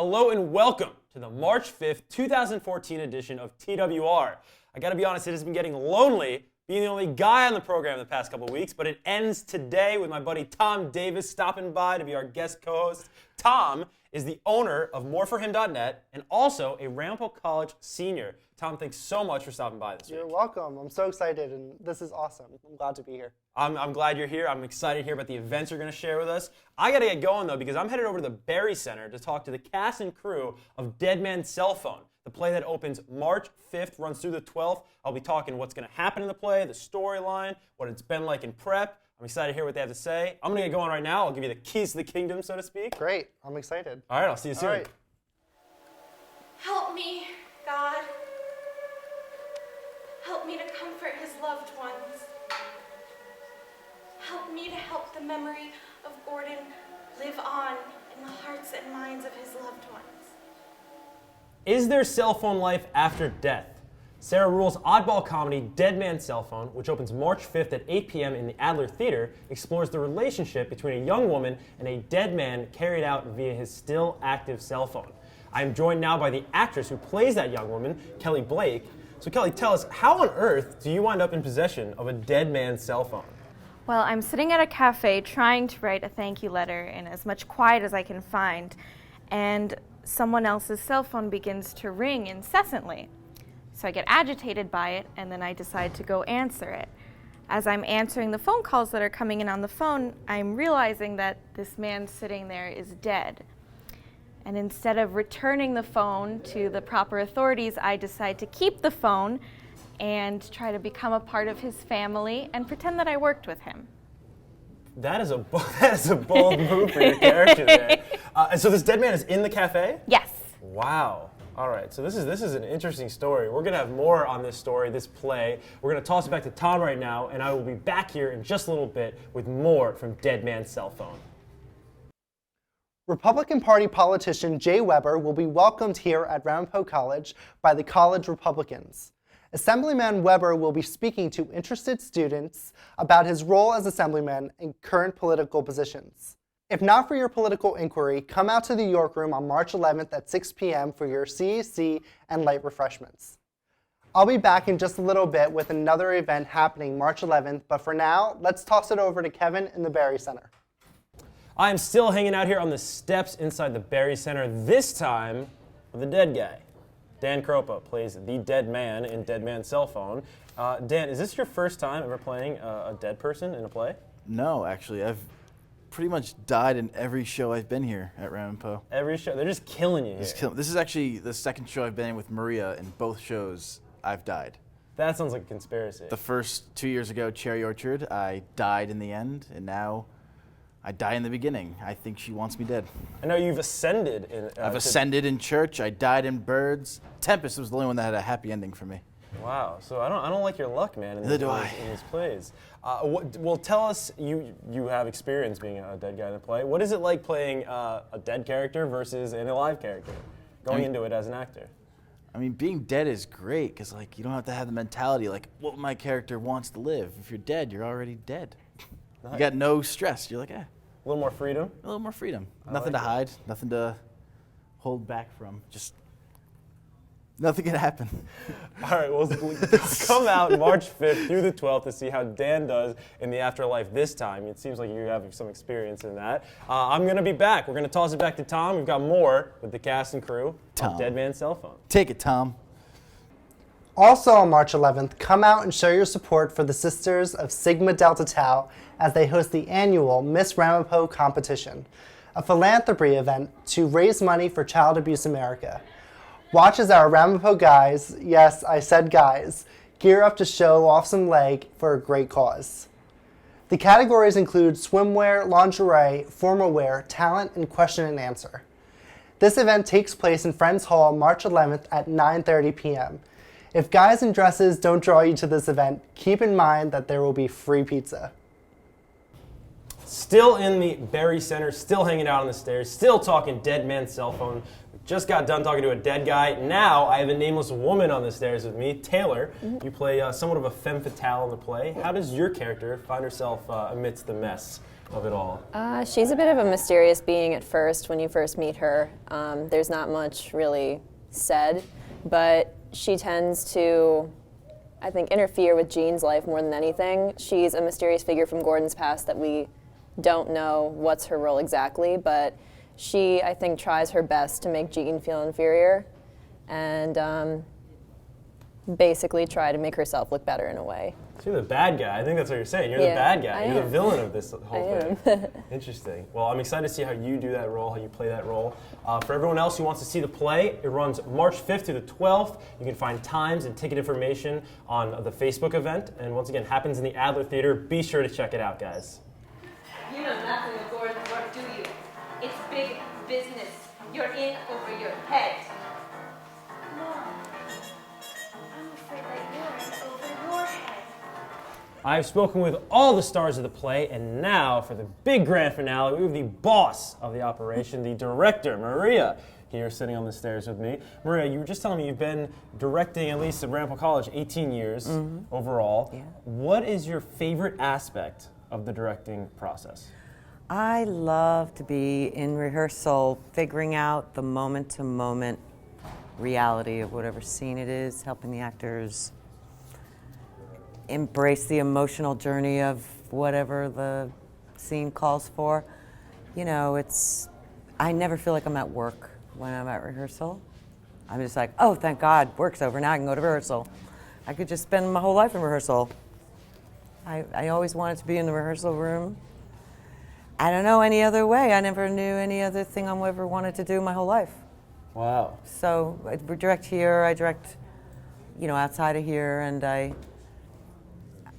Hello and welcome to the March 5th, 2014 edition of TWR. I gotta be honest, it has been getting lonely being the only guy on the program the past couple weeks, but it ends today with my buddy Tom Davis stopping by to be our guest co-host. Tom is the owner of moreforhim.net and also a Ramapo College senior. Tom, thanks so much for stopping by this week. You're welcome. I'm so excited, and this is awesome. I'm glad to be here. I'm glad you're here. I'm excited to hear about the events you're going to share with us. I got to get going, though, because I'm headed over to the Berry Center to talk to the cast and crew of Deadman Cell Phone, the play that opens March 5th, runs through the 12th. I'll be talking what's going to happen in the play, the storyline, what it's been like in prep. I'm excited to hear what they have to say. I'm going to get going right now. I'll give you the keys to the kingdom, so to speak. Great. I'm excited. All right, I'll see you soon. All right. Help me, God. Help me to comfort his loved ones. Help me to help the memory of Gordon live on in the hearts and minds of his loved ones. Is there cell phone life after death? Sarah Ruhl's oddball comedy Deadman Cell Phone, which opens March 5th at 8 p.m. in the Adler Theater, explores the relationship between a young woman and a dead man carried out via his still active cell phone. I am joined now by the actress who plays that young woman, Kelly Blake. So Kelly, tell us, how on earth do you wind up in possession of a dead man's cell phone? Well, I'm sitting at a cafe trying to write a thank you letter in as much quiet as I can find, and someone else's cell phone begins to ring incessantly. So I get agitated by it, and then I decide to go answer it. As I'm answering the phone calls that are coming in on the phone, I'm realizing that this man sitting there is dead. And instead of returning the phone to the proper authorities, I decide to keep the phone and try to become a part of his family and pretend that I worked with him. That is a bold move for your character there. And so this dead man is in the cafe? Yes. Wow. All right, so this is an interesting story. We're going to have more on this story, this play. We're going to toss it back to Tom right now, and I will be back here in just a little bit with more from Dead Man's Cell Phone. Republican Party politician Jay Weber will be welcomed here at Ramapo College by the college Republicans. Assemblyman Weber will be speaking to interested students about his role as assemblyman and current political positions. If not for your political inquiry, come out to the York Room on March 11th at 6 p.m. for your CEC and light refreshments. I'll be back in just a little bit with another event happening March 11th, but for now, let's toss it over to Kevin in the Berry Center. I am still hanging out here on the steps inside the Berry Center, this time with the dead guy. Dan Kopa plays the dead man in Dead Man's Cell Phone. Dan, is this your first time ever playing a dead person in a play? No, actually. I've pretty much died in every show I've been here at Ramapo. Every show? They're just killing you here. This is actually the second show I've been in with Maria. In both shows, I've died. That sounds like a conspiracy. The first 2 years ago, Cherry Orchard, I died in the end, and now I die in the beginning. I think she wants me dead. I know you've ascended in... I've ascended in church. I died in Birds. Tempest was the only one that had a happy ending for me. Wow. So I don't like your luck, man, in Neither do I. these plays. Well, tell us, you have experience being a dead guy in the play. What is it like playing a dead character versus an alive character, going into it as an actor? I mean, being dead is great because, like, you don't have to have the mentality like, what my character wants to live. If you're dead, you're already dead. Nice. You got no stress. You're like, eh. A little more freedom? A little more freedom. Nothing to hide, nothing to hold back from. Just nothing can happen. All right, well, come out March 5th through the 12th to see how Dan does in the afterlife this time. It seems like you have some experience in that. I'm going to be back. We're going to toss it back to Tom. We've got more with the cast and crew of Dead Man's Cell Phone. Take it, Tom. Also on March 11th, come out and show your support for the Sisters of Sigma Delta Tau as they host the annual Miss Ramapo competition, a philanthropy event to raise money for Child Abuse America. Watch as our Ramapo guys, yes, I said guys, gear up to show off some leg for a great cause. The categories include swimwear, lingerie, formal wear, talent, and question and answer. This event takes place in Friends Hall March 11th at 9:30 p.m. If guys in dresses don't draw you to this event, keep in mind that there will be free pizza. Still in the Berry Center, still hanging out on the stairs, still talking Dead Man's Cell Phone. Just got done talking to a dead guy. Now I have a nameless woman on the stairs with me, Taylor. You play somewhat of a femme fatale in the play. How does your character find herself amidst the mess of it all? She's a bit of a mysterious being at first when you first meet her. There's not much really said, but she tends to, I think, interfere with Jean's life more than anything. She's a mysterious figure from Gordon's past that we don't know what's her role exactly, but she, I think, tries her best to make Jean feel inferior and basically try to make herself look better in a way. So you're the bad guy. I think that's what you're saying. You're the bad guy. You're the villain of this whole thing. Interesting. Well, I'm excited to see how you do that role, how you play that role. For everyone else who wants to see the play, it runs March 5th through the 12th. You can find times and ticket information on the Facebook event. And once again, happens in the Adler Theater. Be sure to check it out, guys. You know nothing of Gordon's work, do you? It's big business. You're in over your head. Mom, I'm afraid that you're in over your head. I've spoken with all the stars of the play, and now for the big grand finale, we have the boss of the operation, the director, Maria, here sitting on the stairs with me. Maria, you were just telling me you've been directing, at least at Ramapo College, 18 years overall. Yeah. What is your favorite aspect of the directing process? I love to be in rehearsal, figuring out the moment-to-moment reality of whatever scene it is, helping the actors embrace the emotional journey of whatever the scene calls for. You know, I never feel like I'm at work when I'm at rehearsal. I'm just like, oh, thank God, work's over, now I can go to rehearsal. I could just spend my whole life in rehearsal. I always wanted to be in the rehearsal room. I don't know any other way. I never knew any other thing I ever wanted to do my whole life. Wow. So I direct here, I direct, outside of here, and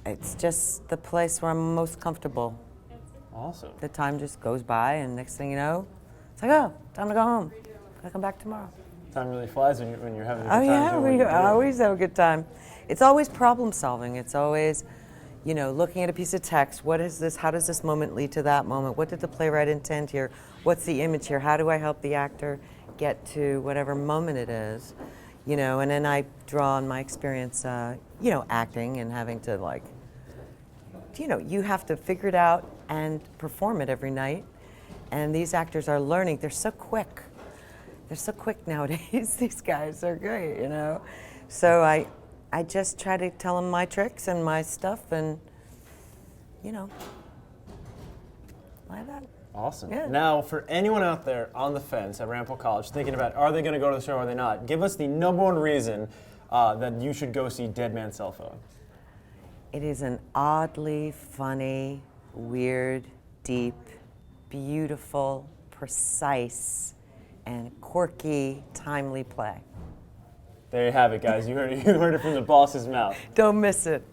it's just the place where I'm most comfortable. Awesome. The time just goes by, and next thing you know, it's like, oh, time to go home. I'll come back tomorrow. Time really flies when you're having a good Oh time. yeah, we always have a good time. It's always problem solving. It's always, looking at a piece of text. What is this? How does this moment lead to that moment? What did the playwright intend here? What's the image here? How do I help the actor get to whatever moment it is? And then I draw on my experience, acting and having to you have to figure it out and perform it every night. And these actors are learning. They're so quick. They're so quick nowadays. These guys are great, So I just try to tell them my tricks and my stuff, and like that. Awesome. Yeah. Now, for anyone out there on the fence at Ramapo College thinking about, are they going to go to the show or are they not? Give us the number one reason that you should go see Deadman Cell Phone. It is an oddly funny, weird, deep, beautiful, precise, and quirky, timely play. There you have it, guys. You heard it from the boss's mouth. Don't miss it.